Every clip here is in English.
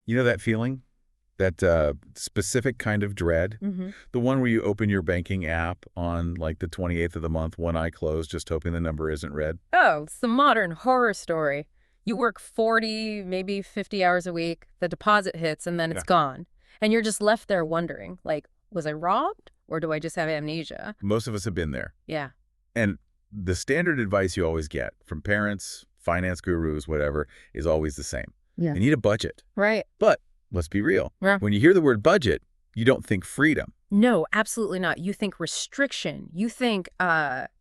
You know that feeling? That specific kind of dread? Hmm. The one where you open your banking app on like the 28th of the month, one eye closed, just hoping the number isn't red? Oh, it's the modern horror story. You work 40, maybe 50 hours a week, the deposit hits, and then it's Yeah. gone. And you're just left there wondering, like, was I robbed or do I just have amnesia? Most of us have been there. Yeah. And the standard advice you always get from parents, finance gurus, whatever, is always the same. Yeah. You need a budget. Right. But let's be real. Yeah. When you hear the word budget, you don't think freedom. No, absolutely not. You think restriction. You think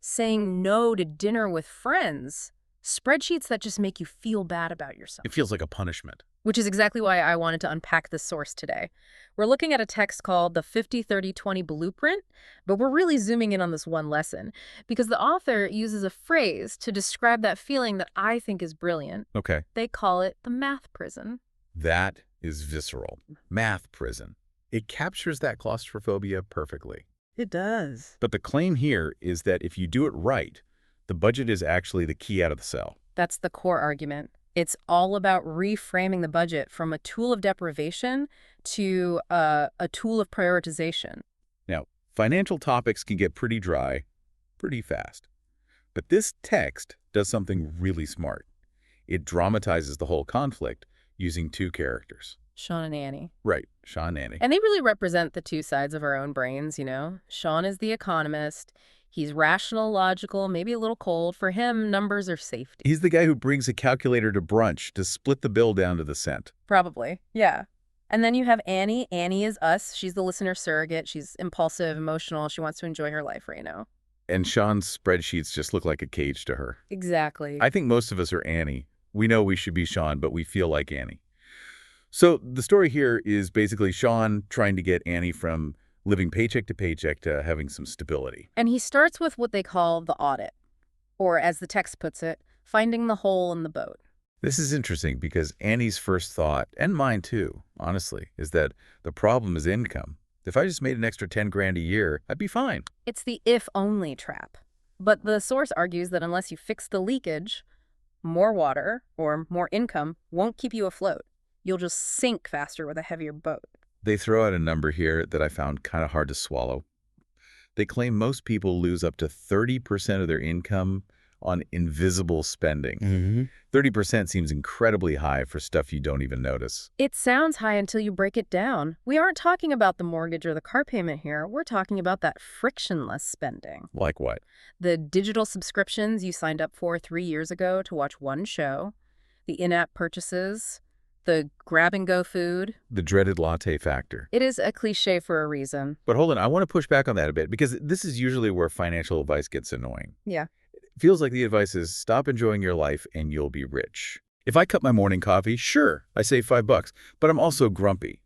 saying no to dinner with friends. Spreadsheets that just make you feel bad about yourself. It feels like a punishment. Which is exactly why I wanted to unpack this source today. We're looking at a text called the 50-30-20 Blueprint, but we're really zooming in on this one lesson because the author uses a phrase to describe that feeling that I think is brilliant. Okay. They call it the math prison. That is visceral. Math prison. It captures that claustrophobia perfectly. It does. But the claim here is that if you do it right, the budget is actually the key out of the cell. That's the core argument. It's all about reframing the budget from a tool of deprivation to a tool of prioritization. Now, financial topics can get pretty dry pretty fast. But this text does something really smart. It dramatizes the whole conflict using two characters. Sean and Annie. Right, Sean and Annie. And they really represent the two sides of our own brains, you know? Sean is the economist. He's rational, logical, maybe a little cold. For him, numbers are safety. He's the guy who brings a calculator to brunch to split the bill down to the cent. Probably, yeah. And then you have Annie. Annie is us. She's the listener surrogate. She's impulsive, emotional. She wants to enjoy her life right now. And Sean's spreadsheets just look like a cage to her. Exactly. I think most of us are Annie. We know we should be Sean, but we feel like Annie. So the story here is basically Sean trying to get Annie from living paycheck to paycheck to having some stability. And he starts with what they call the audit, or as the text puts it, finding the hole in the boat. This is interesting because Annie's first thought, and mine too, honestly, is that the problem is income. If I just made an extra 10 grand a year, I'd be fine. It's the if-only trap. But the source argues that unless you fix the leakage, more water or more income won't keep you afloat. You'll just sink faster with a heavier boat. They throw out a number here that I found kind of hard to swallow. They claim most people lose up to 30% of their income on invisible spending. 30% seems incredibly high for stuff you don't even notice. It sounds high until you break it down. We aren't talking about the mortgage or the car payment here. We're talking about that frictionless spending. Like what? The digital subscriptions you signed up for 3 years ago to watch one show, the in-app purchases, the grab-and-go food. The dreaded latte factor. It is a cliche for a reason. But hold on, I want to push back on that a bit because this is usually where financial advice gets annoying. Yeah. It feels like the advice is stop enjoying your life and you'll be rich. If I cut my morning coffee, sure, I save $5, but I'm also grumpy.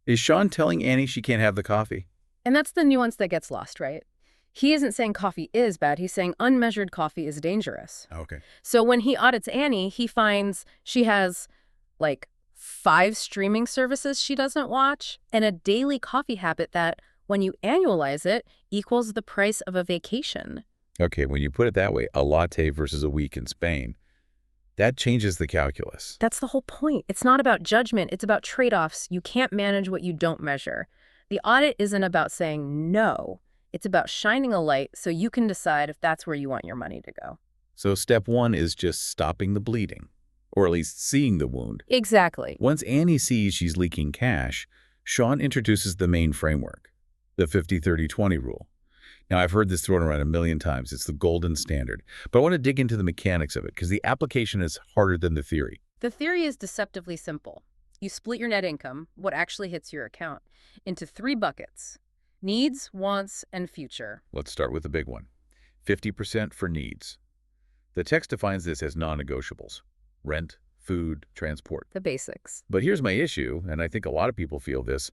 Is Sean telling Annie she can't have the coffee? And that's the nuance that gets lost, right? He isn't saying coffee is bad. He's saying unmeasured coffee is dangerous. Okay. So when he audits Annie, he finds she has like 5 streaming services she doesn't watch and a daily coffee habit that, when you annualize it, equals the price of a vacation. Okay, when you put it that way, a latte versus a week in Spain, that changes the calculus. That's the whole point. It's not about judgment. It's about trade-offs. You can't manage what you don't measure. The audit isn't about saying no. It's about shining a light so you can decide if that's where you want your money to go. So step 1 is just stopping the bleeding, or at least seeing the wound. Exactly. Once Annie sees she's leaking cash, Sean introduces the main framework, the 50-30-20 rule. Now, I've heard this thrown around a million times. It's the golden standard. But I want to dig into the mechanics of it because the application is harder than the theory. The theory is deceptively simple. You split your net income, what actually hits your account, into 3 buckets: needs, wants, and future. Let's start with the big one. 50% for needs. The text defines this as non-negotiables: rent, food, transport. The basics. But here's my issue, and I think a lot of people feel this.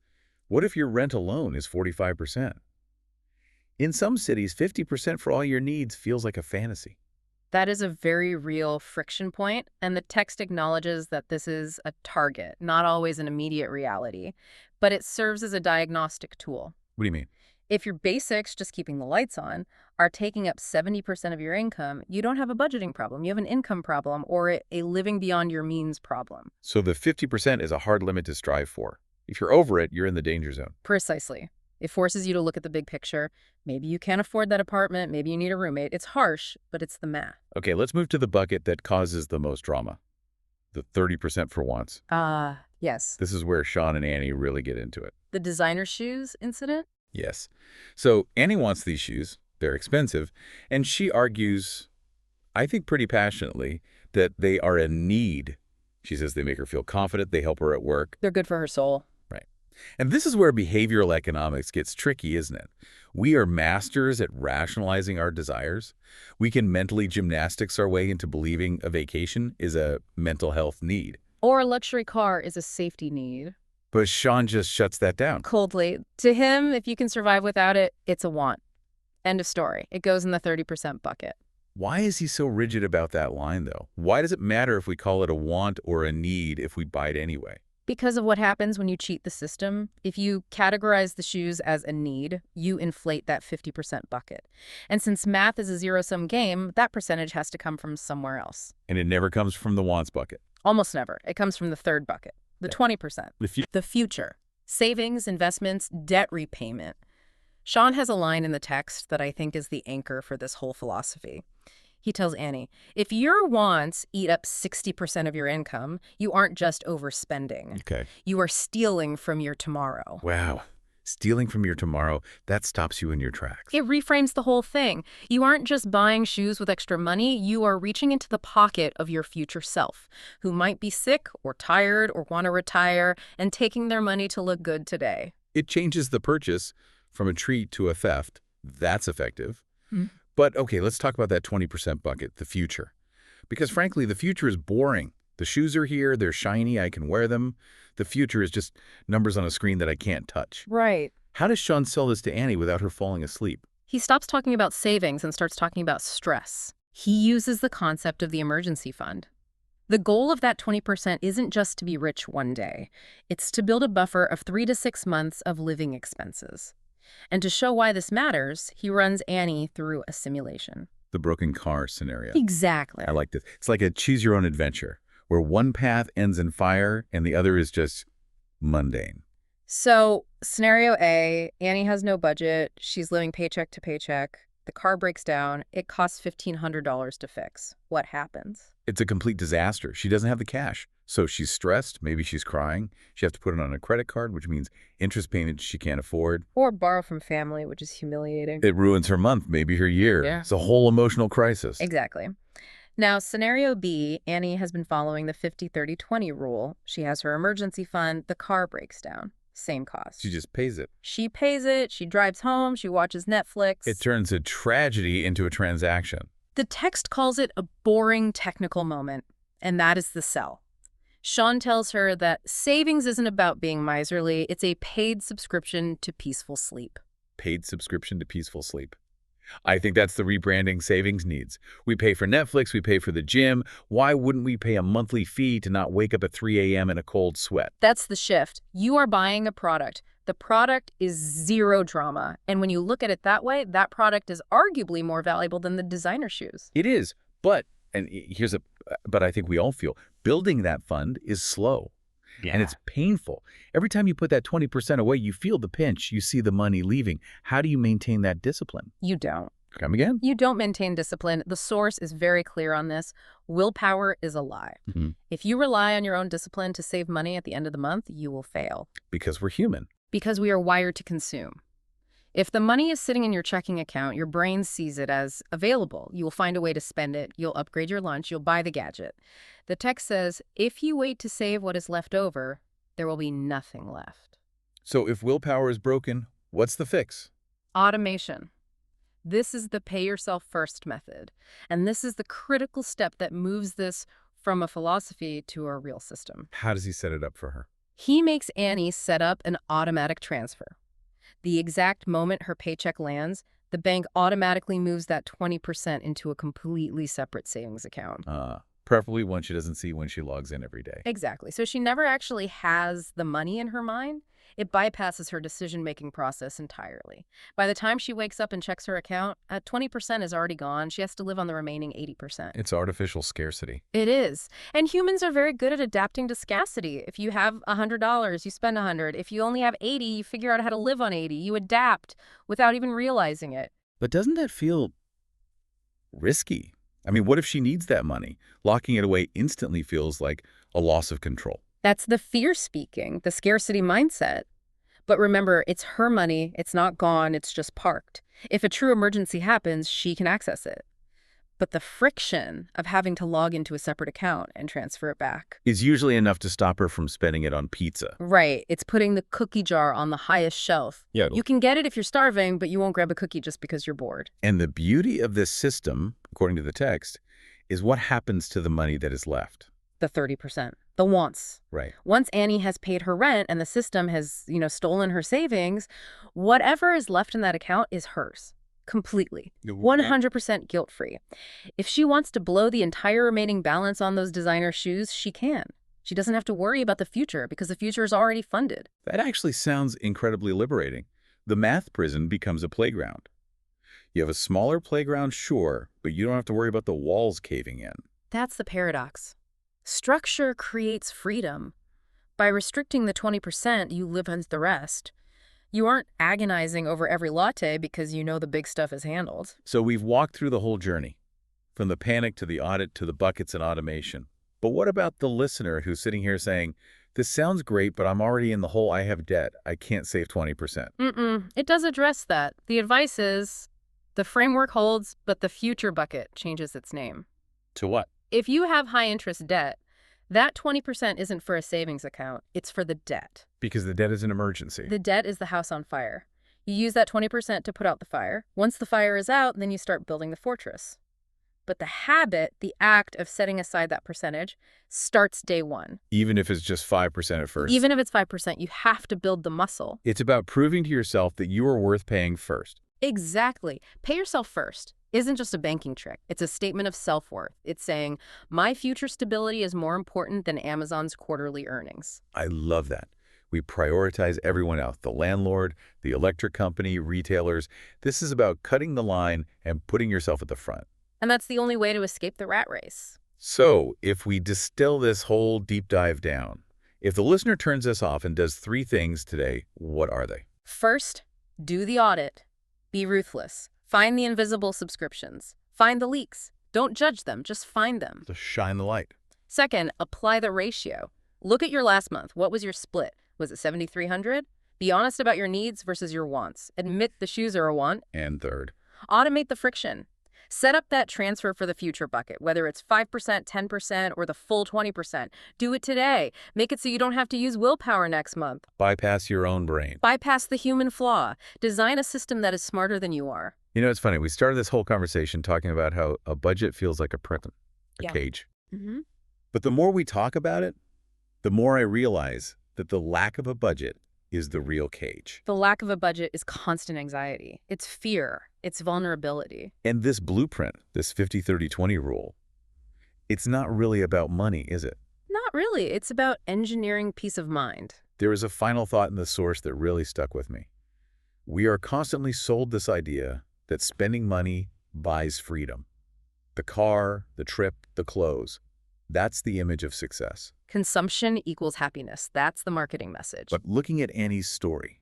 What if your rent alone is 45%? In some cities, 50% for all your needs feels like a fantasy. That is a very real friction point, and the text acknowledges that this is a target, not always an immediate reality, but it serves as a diagnostic tool. What do you mean? If your basics, just keeping the lights on, are taking up 70% of your income, you don't have a budgeting problem. You have an income problem or a living beyond your means problem. So the 50% is a hard limit to strive for. If you're over it, you're in the danger zone. Precisely. It forces you to look at the big picture. Maybe you can't afford that apartment. Maybe you need a roommate. It's harsh, but it's the math. Okay, let's move to the bucket that causes the most drama. The 30% for wants. Yes. This is where Sean and Annie really get into it. The designer shoes incident? Yes. So Annie wants these shoes. They're expensive. And she argues, I think pretty passionately, that they are a need. She says they make her feel confident. They help her at work. They're good for her soul. Right. And this is where behavioral economics gets tricky, isn't it? We are masters at rationalizing our desires. We can mentally gymnastics our way into believing a vacation is a mental health need. Or a luxury car is a safety need. But Sean just shuts that down. Coldly. To him, if you can survive without it, it's a want. End of story. It goes in the 30% bucket. Why is he so rigid about that line, though? Why does it matter if we call it a want or a need if we buy it anyway? Because of what happens when you cheat the system. If you categorize the shoes as a need, you inflate that 50% bucket. And since math is a zero-sum game, that percentage has to come from somewhere else. And it never comes from the wants bucket. Almost never. It comes from the third bucket, the 20%. The future. Savings, investments, debt repayment. Sean has a line in the text that I think is the anchor for this whole philosophy. He tells Annie, if your wants eat up 60% of your income, you aren't just overspending. Okay. You are stealing from your tomorrow. Wow. Stealing from your tomorrow, that stops you in your tracks. It reframes the whole thing. You aren't just buying shoes with extra money, you are reaching into the pocket of your future self, who might be sick or tired or want to retire, and taking their money to look good today. It changes the purchase from a treat to a theft. That's effective. But okay, let's talk about that 20% bucket, the future. Because frankly, the future is boring. The shoes are here, they're shiny, I can wear them. The future is just numbers on a screen that I can't touch. Right. How does Sean sell this to Annie without her falling asleep? He stops talking about savings and starts talking about stress. He uses the concept of the emergency fund. The goal of that 20% isn't just to be rich one day. It's to build a buffer of 3 to 6 months of living expenses. And to show why this matters, he runs Annie through a simulation. The broken car scenario. Exactly. I like this. It's like a choose-your-own-adventure, where one path ends in fire and the other is just mundane. So, scenario A, Annie has no budget. She's living paycheck to paycheck. The car breaks down. It costs $1,500 to fix. What happens? It's a complete disaster. She doesn't have the cash. So she's stressed. Maybe she's crying. She has to put it on a credit card, which means interest payments she can't afford. Or borrow from family, which is humiliating. It ruins her month, maybe her year. Yeah. It's a whole emotional crisis. Exactly. Now, scenario B, Annie has been following the 50-30-20 rule. She has her emergency fund. The car breaks down. Same cost. She just pays it. She pays it. She drives home. She watches Netflix. It turns a tragedy into a transaction. The text calls it a boring technical moment, and that is the sell. Sean tells her that savings isn't about being miserly. It's a paid subscription to peaceful sleep. Paid subscription to peaceful sleep. I think that's the rebranding savings needs. We pay for Netflix, we pay for the gym. Why wouldn't we pay a monthly fee to not wake up at 3 a.m. in a cold sweat? That's the shift. You are buying a product. The product is zero drama. And when you look at it that way, that product is arguably more valuable than the designer shoes. It is, but I think we all feel building that fund is slow. Yeah. And it's painful. Every time you put that 20% away, you feel the pinch. You see the money leaving. How do you maintain that discipline? You don't. Come again? You don't maintain discipline. The source is very clear on this. Willpower is a lie. If you rely on your own discipline to save money at the end of the month, you will fail. Because we're human. Because we are wired to consume. If the money is sitting in your checking account, your brain sees it as available. You will find a way to spend it. You'll upgrade your lunch. You'll buy the gadget. The text says, if you wait to save what is left over, there will be nothing left. So if willpower is broken, what's the fix? Automation. This is the pay yourself first method. And this is the critical step that moves this from a philosophy to a real system. How does he set it up for her? He makes Annie set up an automatic transfer. The exact moment her paycheck lands, the bank automatically moves that 20% into a completely separate savings account. preferably one she doesn't see when she logs in every day. Exactly. So she never actually has the money in her mind. It bypasses her decision-making process entirely. By the time she wakes up and checks her account, 20% is already gone. She has to live on the remaining 80%. It's artificial scarcity. It is. And humans are very good at adapting to scarcity. If you have $100, you spend 100. If you only have 80, you figure out how to live on 80. You adapt without even realizing it. But doesn't that feel risky? I mean, what if she needs that money? Locking it away instantly feels like a loss of control. That's the fear speaking, the scarcity mindset. But remember, it's her money. It's not gone. It's just parked. If a true emergency happens, she can access it. But the friction of having to log into a separate account and transfer it back Is usually enough to stop her from spending it on pizza. Right. It's putting the cookie jar on the highest shelf. Yeah. You can get it if you're starving, but you won't grab a cookie just because you're bored. And the beauty of this system, according to the text, is what happens to the money that is left. The 30%. The wants. Right. Once Annie has paid her rent and the system has, stolen her savings, whatever is left in that account is hers. Completely. 100% guilt-free. If she wants to blow the entire remaining balance on those designer shoes, she can. She doesn't have to worry about the future because the future is already funded. That actually sounds incredibly liberating. The math prison becomes a playground. You have a smaller playground, sure, but you don't have to worry about the walls caving in. That's the paradox. Structure creates freedom. By restricting the 20%, you live on the rest. You aren't agonizing over every latte because you know the big stuff is handled. So we've walked through the whole journey, from the panic to the audit to the buckets and automation. But what about the listener who's sitting here saying, this sounds great, but I'm already in the hole, I have debt, I can't save 20%? It does address that. The advice is, the framework holds, but the future bucket changes its name. To what? If you have high-interest debt, that 20% isn't for a savings account. It's for the debt. Because the debt is an emergency. The debt is the house on fire. You use that 20% to put out the fire. Once the fire is out, then you start building the fortress. But the habit, the act of setting aside that percentage, starts day one. Even if it's just 5% at first. Even if it's 5%, you have to build the muscle. It's about proving to yourself that you are worth paying first. Exactly. Pay yourself first isn't just a banking trick. It's a statement of self-worth. It's saying, my future stability is more important than Amazon's quarterly earnings. I love that. We prioritize everyone else, the landlord, the electric company, retailers. This is about cutting the line and putting yourself at the front. And that's the only way to escape the rat race. So, if we distill this whole deep dive down, if the listener turns us off and does 3 things today, what are they? First, do the audit. Be ruthless. Find the invisible subscriptions. Find the leaks. Don't judge them, just find them. To shine the light. Second, apply the ratio. Look at your last month. What was your split? Was it 7,300? Be honest about your needs versus your wants. Admit the shoes are a want. And third, Automate the friction. Set up that transfer for the future bucket, whether it's 5%, 10%, or the full 20%. Do it today. Make it so you don't have to use willpower next month. bypass your own brain. Bypass the human flaw. Design a system that is smarter than you are. You know, it's funny. We started this whole conversation talking about how a budget feels like a prison, a Yeah. cage. Mm-hmm. But the more we talk about it, the more I realize that the lack of a budget is the real cage. The lack of a budget is constant anxiety. It's fear. It's vulnerability. And this blueprint, this 50-30-20 rule, it's not really about money, is it? Not really. It's about engineering peace of mind. There is a final thought in the source that really stuck with me. We are constantly sold this idea that spending money buys freedom. The car, the trip, the clothes. That's the image of success. Consumption equals happiness. That's the marketing message. But looking at Annie's story,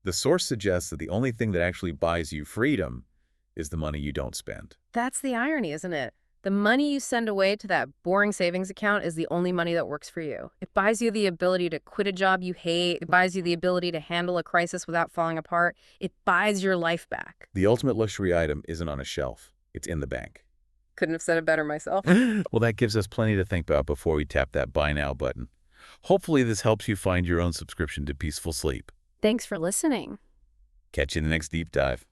the source suggests that the only thing that actually buys you freedom is the money you don't spend. That's the irony, isn't it? The money you send away to that boring savings account is the only money that works for you. It buys you the ability to quit a job you hate. It buys you the ability to handle a crisis without falling apart. It buys your life back. The ultimate luxury item isn't on a shelf. It's in the bank. Couldn't have said it better myself. Well, that gives us plenty to think about before we tap that Buy Now button. Hopefully this helps you find your own subscription to peaceful sleep. Thanks for listening. Catch you in the next deep dive.